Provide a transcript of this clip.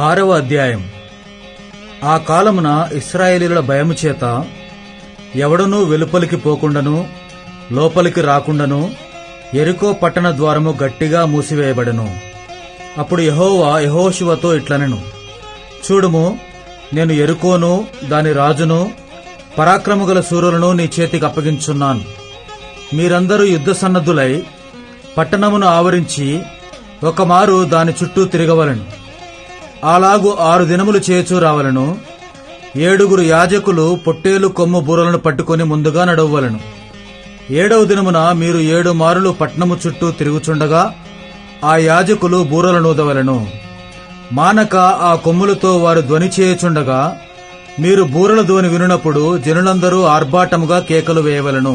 6వ అధ్యాయం. ఆ కాలమున ఇశ్రాయేలీయుల భయము చేత ఎవడనూ వెలుపలికి పోకుండాను లోపలికి రాకుండాను యెరికో పట్టణ ద్వారము గట్టిగా మూసివేయబడెను. అప్పుడు యెహోవా యెహోషువతో ఇట్లనెను, చూడుము, నేను యెరికోను దాని రాజును పరాక్రమగల శూరులను నీ చేతికి అప్పగించున్నాను. మీరందరూ యుద్ధ సన్నద్ధులై పట్టణమును ఆవరించి ఒకమారు దాని చుట్టూ తిరగవలెను. అలాగు 6 దినములు చేచూ రావలను. 7 యాజకులు పొట్టేలు కొమ్ము బూరలను పట్టుకుని ముందుగా నడవవలెను. 7వ దినమున మీరు 7 మారులు పట్టణము చుట్టూ తిరుగుచుండగా ఆ యాజకులు బూరలనూదవలెను. మానక ఆ కొమ్ములతో వారు ధ్వని చేయుచుండగా మీరు బూరల ధ్వని వినునప్పుడు జనులందరూ ఆర్భాటముగా కేకలు వేయవలెను.